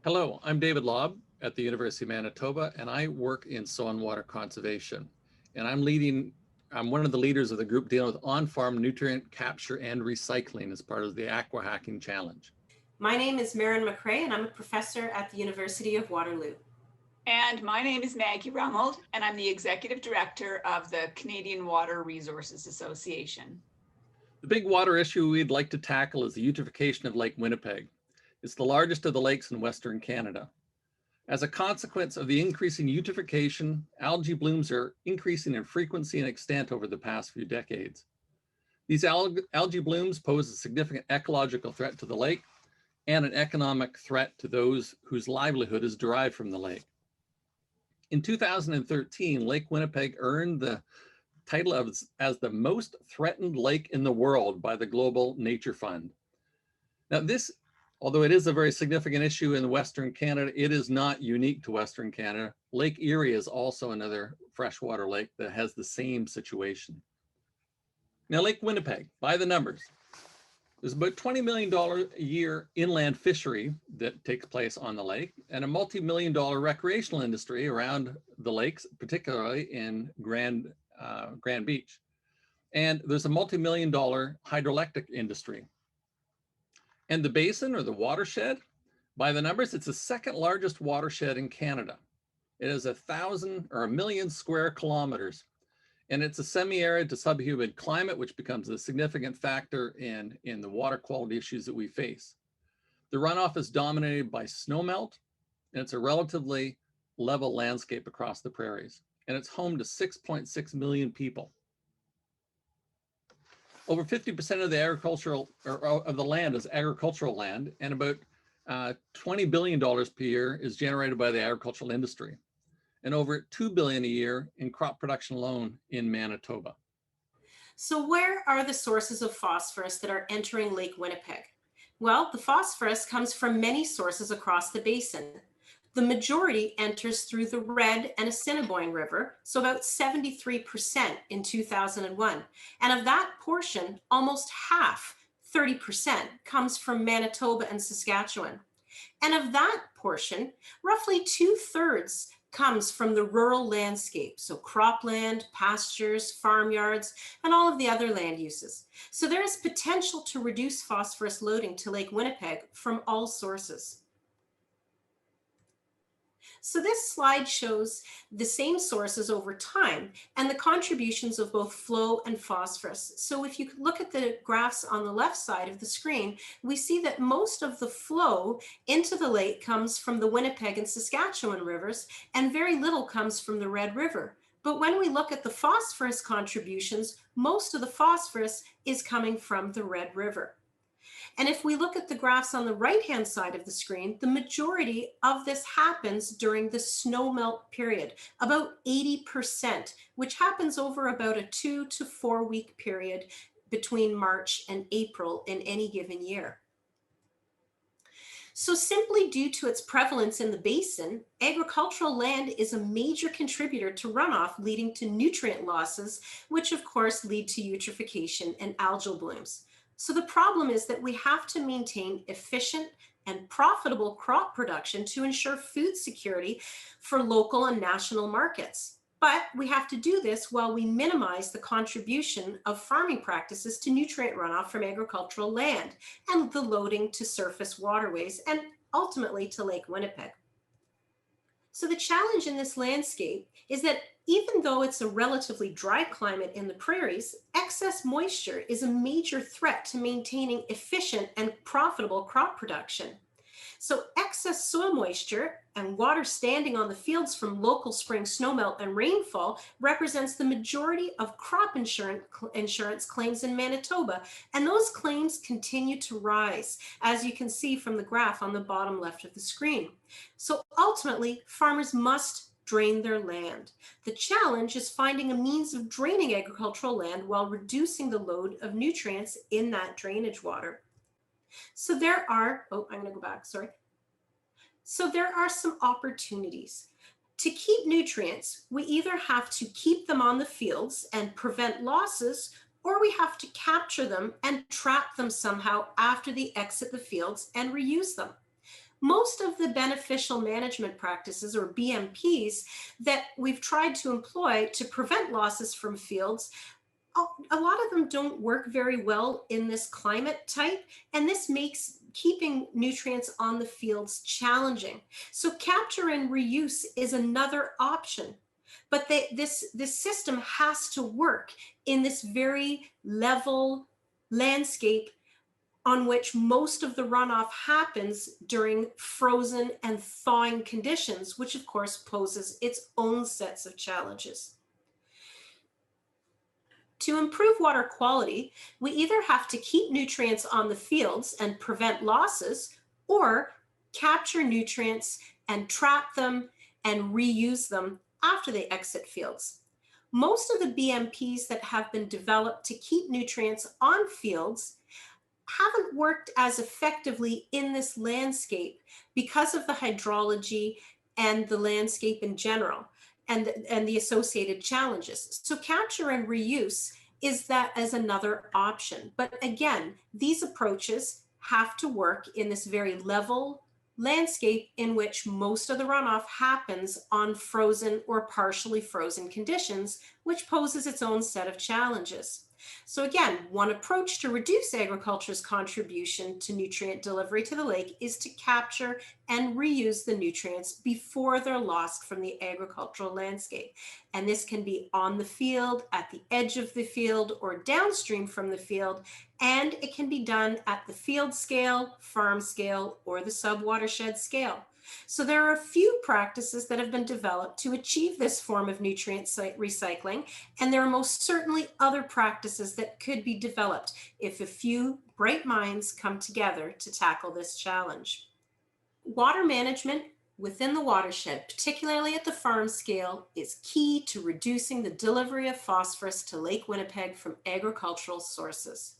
Hello, I'm David Lobb at the University of Manitoba, and I work in soil and water conservation. And I'm one of the leaders of the group dealing with on-farm nutrient capture and recycling as part of the AquaHacking Challenge. My name is Merrin Macrae, and I'm a professor at the University of Waterloo. And my name is Maggie Romuld, and I'm the Executive Director of the Canadian Water Resources Association. The big water issue we'd like to tackle is the eutrophication of Lake Winnipeg. It's the largest of the lakes in Western Canada. As a consequence of the increasing eutrophication, algae blooms are increasing in frequency and extent over the past few decades. These algae blooms pose a significant ecological threat to the lake and an economic threat to those whose livelihood is derived from the lake. In 2013, Lake Winnipeg earned the title as the most threatened lake in the world by the Global Nature Fund. Now this, although it is a very significant issue in Western Canada, it is not unique to Western Canada. Lake Erie is also another freshwater lake that has the same situation. Now, Lake Winnipeg, by the numbers, there's about $20 million a year inland fishery that takes place on the lake and a multi-million-dollar recreational industry around the lakes, particularly in Grand Beach. And there's a multi-million-dollar hydroelectric industry. And the basin or the watershed, by the numbers, it's the second largest watershed in Canada. It is 1,000 or 1,000,000 square kilometers. And it's a semi-arid to subhumid climate, which becomes a significant factor in the water quality issues that we face. The runoff is dominated by snowmelt, and it's a relatively level landscape across the prairies. And it's home to 6.6 million people. Over 50% of the of the land is agricultural land, and about $20 billion per year is generated by the agricultural industry, and over $2 billion a year in crop production alone in Manitoba. So where are the sources of phosphorus that are entering Lake Winnipeg? Well, the phosphorus comes from many sources across the basin. The majority enters through the Red and Assiniboine River, so about 73% in 2001. And of that portion, almost half, 30%, comes from Manitoba and Saskatchewan. And of that portion, roughly 2/3 comes from the rural landscape, so cropland, pastures, farmyards, and all of the other land uses. So there is potential to reduce phosphorus loading to Lake Winnipeg from all sources. So this slide shows the same sources over time and the contributions of both flow and phosphorus. So if you look at the graphs on the left side of the screen, we see that most of the flow into the lake comes from the Winnipeg and Saskatchewan rivers, and very little comes from the Red River. But when we look at the phosphorus contributions, most of the phosphorus is coming from the Red River. And if we look at the graphs on the right-hand side of the screen, the majority of this happens during the snowmelt period, about 80%, which happens over about a 2 to 4 week period between March and April in any given year. So simply due to its prevalence in the basin, agricultural land is a major contributor to runoff, leading to nutrient losses, which of course lead to eutrophication and algal blooms. So the problem is that we have to maintain efficient and profitable crop production to ensure food security for local and national markets. But we have to do this while we minimize the contribution of farming practices to nutrient runoff from agricultural land and the loading to surface waterways and ultimately to Lake Winnipeg. So the challenge in this landscape is that even though it's a relatively dry climate in the prairies, excess moisture is a major threat to maintaining efficient and profitable crop production. So excess soil moisture and water standing on the fields from local spring snowmelt and rainfall represents the majority of crop insurance claims in Manitoba, and those claims continue to rise, as you can see from the graph on the bottom left of the screen. So ultimately, farmers must drain their land. The challenge is finding a means of draining agricultural land while reducing the load of nutrients in that drainage water. So there are, So there are some opportunities. To keep nutrients, we either have to keep them on the fields and prevent losses, or we have to capture them and trap them somehow after they exit the fields and reuse them. Most of the beneficial management practices, or BMPs, that we've tried to employ to prevent losses from fields, a lot of them don't work very well in this climate type, and this makes keeping nutrients on the fields challenging. So capture and reuse is another option. But this system has to work in this very level landscape on which most of the runoff happens during frozen and thawing conditions, which of course poses its own sets of challenges. To improve water quality, we either have to keep nutrients on the fields and prevent losses, or capture nutrients and trap them and reuse them after they exit fields. Most of the BMPs that have been developed to keep nutrients on fields haven't worked as effectively in this landscape because of the hydrology and the landscape in general, and the associated challenges. So capture and reuse is that as another option. But again, these approaches have to work in this very level landscape in which most of the runoff happens on frozen or partially frozen conditions, which poses its own set of challenges. So again, one approach to reduce agriculture's contribution to nutrient delivery to the lake is to capture and reuse the nutrients before they're lost from the agricultural landscape. And this can be on the field, at the edge of the field, or downstream from the field. And it can be done at the field scale, farm scale, or the subwatershed scale. So there are a few practices that have been developed to achieve this form of nutrient recycling, and there are most certainly other practices that could be developed if a few bright minds come together to tackle this challenge. Water management within the watershed, particularly at the farm scale, is key to reducing the delivery of phosphorus to Lake Winnipeg from agricultural sources.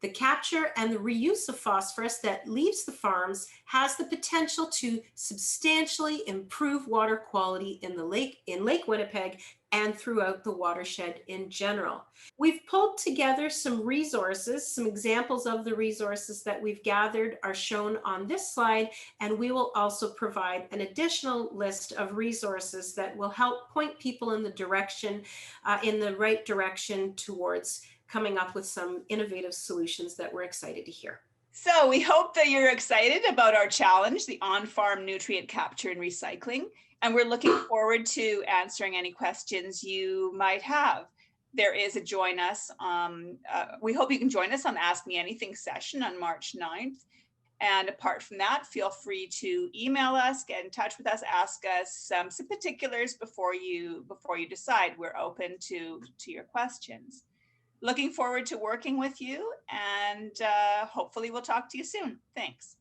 The capture and the reuse of phosphorus that leaves the farms has the potential to substantially improve water quality in Lake Winnipeg and throughout the watershed in general. We've pulled together some resources. Some examples of the resources that we've gathered are shown on this slide, and we will also provide an additional list of resources that will help point people in the right direction towards coming up with some innovative solutions that we're excited to hear. So we hope that you're excited about our challenge, the on-farm nutrient capture and recycling, and we're looking forward to answering any questions you might have. There is a join us. We hope you can join us on the Ask Me Anything session on March 9th. And apart from that, feel free to email us, get in touch with us, ask us some particulars before you decide. We're open to your questions. Looking forward to working with you, and hopefully we'll talk to you soon. Thanks.